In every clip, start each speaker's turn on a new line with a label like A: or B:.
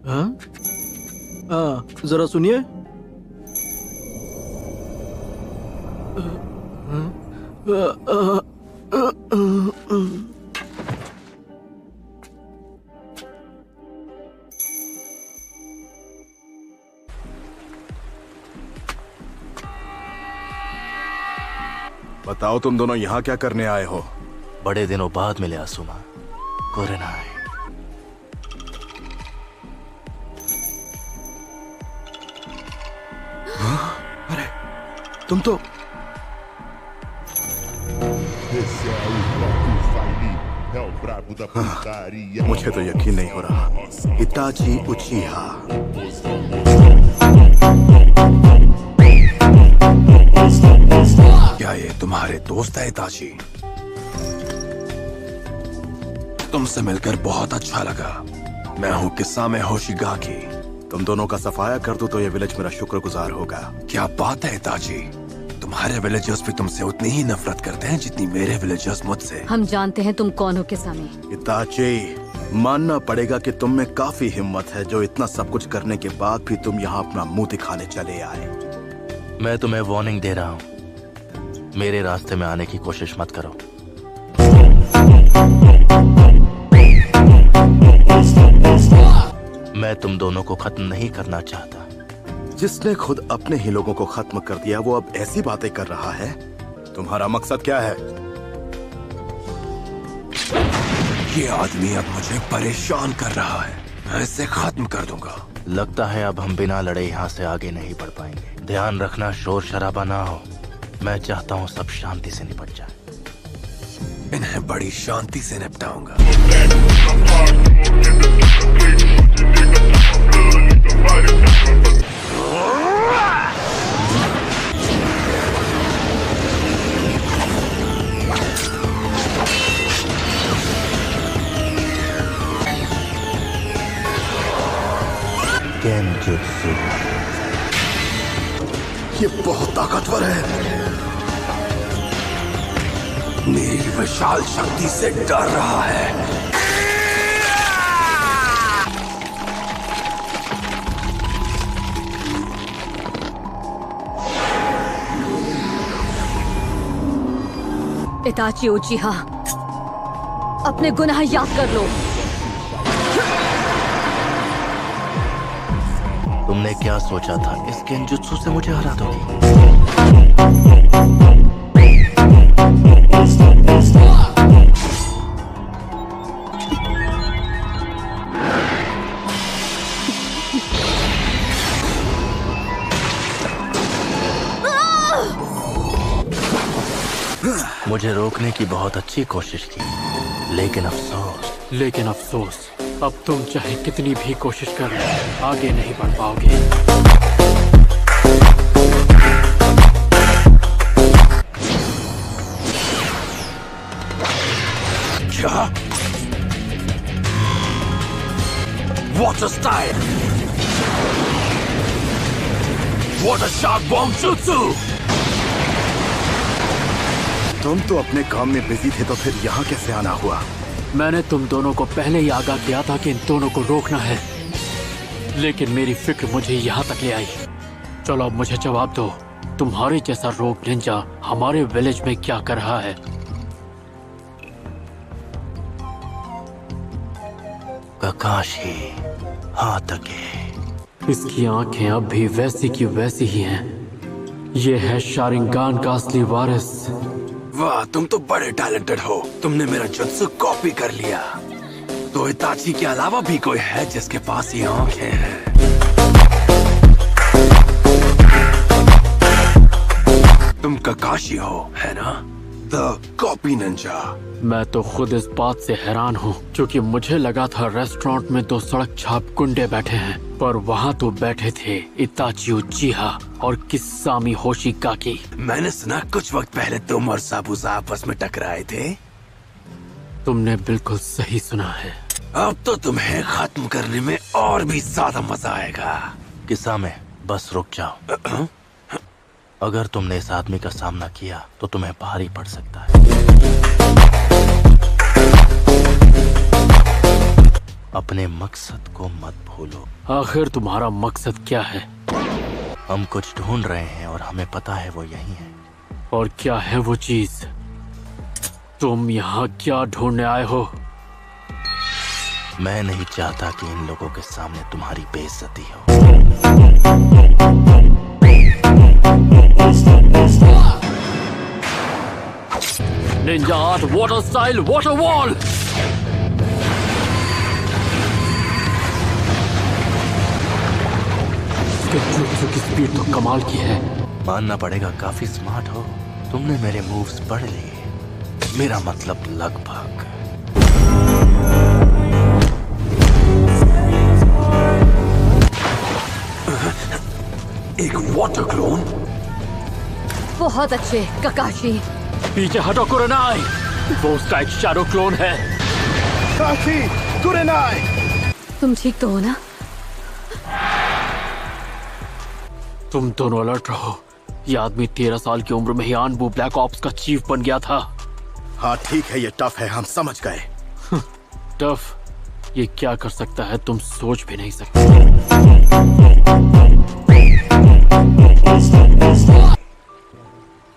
A: हाँ हाँ, जरा सुनिए।
B: बताओ तुम दोनों यहाँ क्या करने आए हो?
C: बड़े दिनों बाद मिले आसुमा। कोरेनाई।
B: अरे तुम तो
D: Esse é o próprio Faili, é o brabo da putaria.
B: मुझे तो यकीन नहीं हो रहा। इताची उचिहा। क्या ये तुम्हारे दोस्त है इताची? तुमसे मिलकर बहुत अच्छा लगा। मैं हूँ किस्सामे होशिगाकी। तुम दोनों का सफाया कर दूं तो ये विलेज मेरा शुक्रगुजार होगा। क्या बात है इताची, तुम्हारे विलेजर्स भी तुमसे उतनी ही नफरत करते हैं जितनी मेरे विलेजर्स मुझसे।
E: हम जानते हैं तुम कौन हो किस्सामे।
B: इताची, मानना पड़ेगा कि तुम में काफी हिम्मत है जो इतना सब कुछ करने के बाद भी तुम यहाँ अपना मुंह दिखाने चले आए।
C: मैं तुम्हें वार्निंग दे रहा हूँ, मेरे रास्ते में आने की कोशिश मत करो। मैं तुम दोनों को खत्म नहीं करना चाहता।
B: जिसने खुद अपने ही लोगों को खत्म कर दिया वो अब ऐसी बातें कर रहा है। तुम्हारा मकसद क्या है? ये आदमी अब मुझे परेशान कर रहा है, मैं इसे खत्म कर दूंगा।
C: लगता है अब हम बिना लड़े यहाँ से आगे नहीं बढ़ पाएंगे। ध्यान रखना शोर शराबा ना हो। मैं चाहता हूँ सब शांति से निपट जाए।
B: इन्हें बड़ी शांति से निपटाऊंगा।
C: केनजुत्सु।
B: ये बहुत ताकतवर है, मेरी विशाल शक्ति से डर रहा है।
E: इताची उचिहा, अपने गुनाह याद कर लो।
C: तुमने क्या सोचा था इस केनजुत्सु से मुझे हरा दोगी? मुझे रोकने की बहुत अच्छी कोशिश की, लेकिन अफसोस
A: अब तुम चाहे कितनी भी कोशिश कर लो, आगे नहीं बढ़ पाओगे।
B: क्या? What a style! What a sharp bomb jutsu! तुम तो अपने काम में बिजी थे तो फिर यहाँ कैसे आना हुआ?
A: मैंने तुम दोनों को पहले ही आगाह किया था कि इन दोनों को रोकना है, लेकिन मेरी फिक्र मुझे यहाँ तक ले आई। चलो अब मुझे जवाब दो, तुम्हारे जैसा रोग निंजा हमारे विलेज में क्या कर रहा है?
C: ककाशी हातके।
A: इसकी आंखें अब भी वैसी की वैसी ही हैं। ये है शारिंगान का असली वारिस।
B: वाह, तुम तो बड़े टैलेंटेड हो। तुमने मेरा जुत्सु कॉपी कर लिया। तो इताची के अलावा भी कोई है जिसके पास ये आंखें हैं? तुम ककाशी हो, है ना? The copy Ninja.
A: मैं तो खुद इस बात से हैरान हूँ, क्योंकि मुझे लगा था रेस्टोरेंट में दो सड़क छाप गुंडे बैठे हैं, पर वहाँ तो बैठे थे इताची उचिहा और किस्सामी होशिगाकी।
B: मैंने सुना कुछ वक्त पहले तुम और साबुजा आपस में टकराए थे।
A: तुमने बिल्कुल सही सुना है।
B: अब तो तुम्हें खत्म करने में और भी ज्यादा मजा आएगा।
C: किस्सामे, बस रुक जाओ। अगर तुमने इस आदमी का सामना किया तो तुम्हें भारी पड़ सकता है। अब अपने मकसद को मत भूलो।
A: आखिर तुम्हारा मकसद क्या है?
C: हम कुछ ढूंढ रहे हैं और हमें पता है वो यही है।
A: और क्या है वो चीज? तुम यहाँ क्या ढूंढने आए हो?
C: मैं नहीं चाहता कि इन लोगों के सामने तुम्हारी बेइज्जती हो।
A: Ninja art water style water wall. Jutsu की स्पीड तो कमाल की है।
C: मानना पड़ेगा काफी स्मार्ट हो। तुमने मेरे मूव्स पढ़ लिए। मेरा मतलब लगभग।
B: एक वाटर क्लोन?
E: बहुत अच्छे ककाशी।
A: पीछे हटो कुरेनाई, वो उसका एक शैडो क्लोन है।
B: काशी, कुरेनाई!
E: तुम ठीक तो हो ना?
A: तुम दोनों अलर्ट रहो। ये आदमी 13 साल की उम्र में ही आनबू ब्लैक ऑप्स का चीफ बन गया था।
B: हाँ ठीक है, ये टफ है, हम समझ गए।
A: टफ? ये क्या कर सकता है तुम सोच भी नहीं सकते।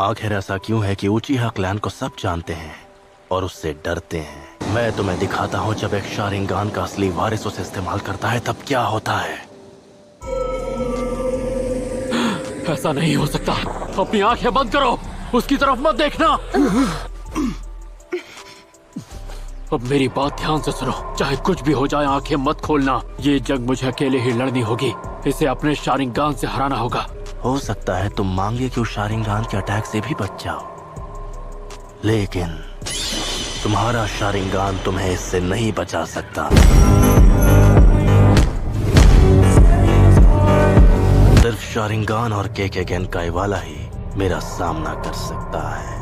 C: आखिर ऐसा क्यों है कि उचिहा क्लैन को सब जानते हैं और उससे डरते हैं? मैं तुम्हें दिखाता हूँ, जब एक शारिंगान का असली वारिस उसे इस्तेमाल करता है तब क्या होता है।
A: ऐसा नहीं हो सकता। अपनी आंखें बंद करो, उसकी तरफ मत देखना। अब मेरी बात ध्यान से सुनो। चाहे कुछ भी हो जाए, आंखें मत खोलना। ये जंग मुझे अकेले ही लड़नी होगी। इसे अपने शारिंगान से हराना होगा।
C: हो सकता है तुम मांगे कि उस शारिंगान के अटैक से भी बच जाओ, लेकिन तुम्हारा शारिंगान तुम्हें इससे नहीं बचा सकता। सिर्फ शारिंगान और केकेगेन काइवाला ही मेरा सामना कर सकता है।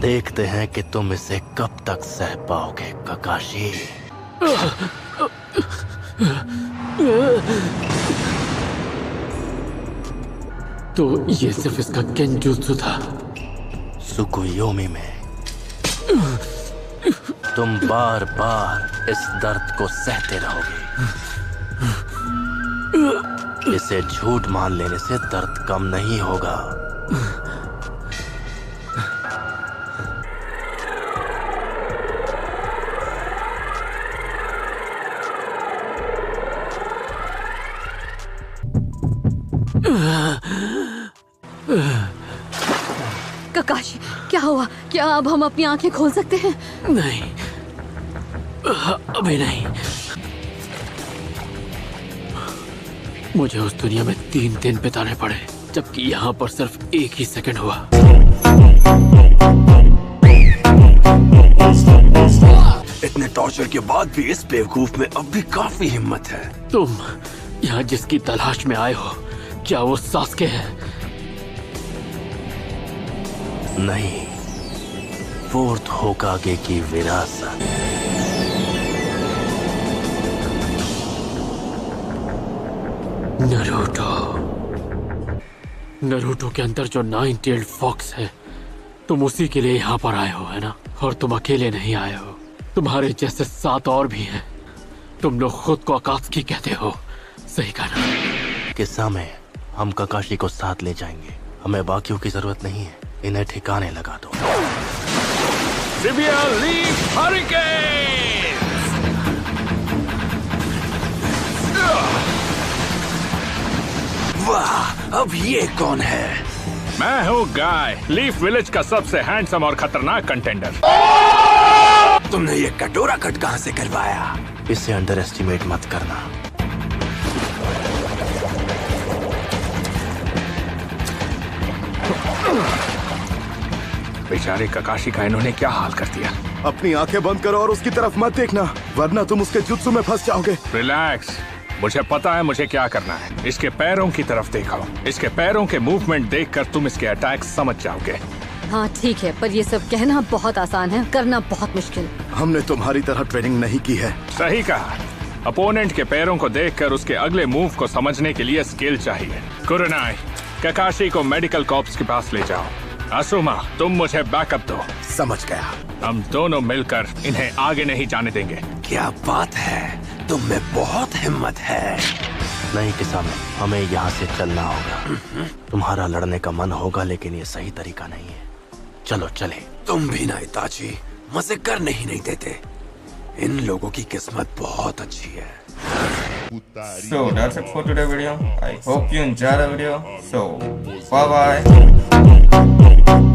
C: देखते हैं कि तुम इसे कब तक सह पाओगे ककाशी।
A: तो ये सिर्फ इसका गेंजुत्सु था।
C: सुकुयोमी में तुम बार बार इस दर्द को सहते रहोगे। इसे झूठ मान लेने से दर्द कम नहीं होगा।
E: ककाशी, क्या हुआ? क्या अब हम अपनी आंखें खोल सकते हैं?
A: नहीं, अभी नहीं। मुझे उस दुनिया में 3 दिन बिताने पड़े, जबकि यहाँ पर सिर्फ 1 ही सेकंड हुआ।
B: इतने टॉर्चर के बाद भी इस बेवकूफ में अब भी काफी हिम्मत है।
A: तुम यहाँ जिसकी तलाश में आए हो, क्या वो सास्के है?
C: नहीं, फोर्थ होकागे की विरासत।
A: नरूटो के अंदर जो 9-tailed फॉक्स है, तुम उसी के लिए यहाँ पर आए हो, है ना? और तुम अकेले नहीं आए हो, तुम्हारे जैसे 7 और भी हैं। तुम लोग खुद को अकात्सुकी कहते हो, सही कहा ना?
C: किस्सा में हम ककाशी को साथ ले जाएंगे। हमें बाकियों की जरूरत नहीं है। इन्हें ठिकाने लगा दो।
B: Sibia leaf hurricane! वाह, अब ये कौन है?
F: मैं हूँ गाय, लीफ विलेज का सबसे हैंडसम और खतरनाक कंटेंडर।
B: तुमने ये कटोरा कट कहाँ से करवाया?
C: इसे अंडर एस्टिमेट मत करना।
F: बेचारे ककाशी का इन्होंने क्या हाल कर दिया।
B: अपनी आंखें बंद करो और उसकी तरफ मत देखना, वरना तुम उसके जुत्सु में फंस जाओगे।
F: रिलैक्स, मुझे पता है मुझे क्या करना है। इसके पैरों की तरफ देखो। इसके पैरों के मूवमेंट देखकर तुम इसके अटैक समझ जाओगे।
E: हाँ ठीक है, पर ये सब कहना बहुत आसान है, करना बहुत मुश्किल।
B: हमने तुम्हारी तरह ट्रेनिंग नहीं की है।
F: सही कहा। अपोनेंट के पैरों को देखकर उसके अगले मूव को समझने के लिए स्किल चाहिए। कुरनाई, ककाशी को मेडिकल कॉर्प्स के पास ले जाओ। असुमा, तुम मुझे बैकअप दो।
B: समझ गया।
F: हम दोनों मिलकर इन्हें आगे नहीं जाने देंगे।
B: क्या बात है, तुम में बहुत हिम्मत है।
C: नहीं किसामे, हमें यहाँ से चलना होगा। तुम्हारा लड़ने का मन होगा लेकिन ये सही तरीका नहीं है। चलो चले।
B: तुम भी ना इताची, मजे करने ही नहीं देते। इन लोगों की किस्मत बहुत अच्छी है।
G: So that's it for today's video. I hope you enjoyed the video. So bye bye.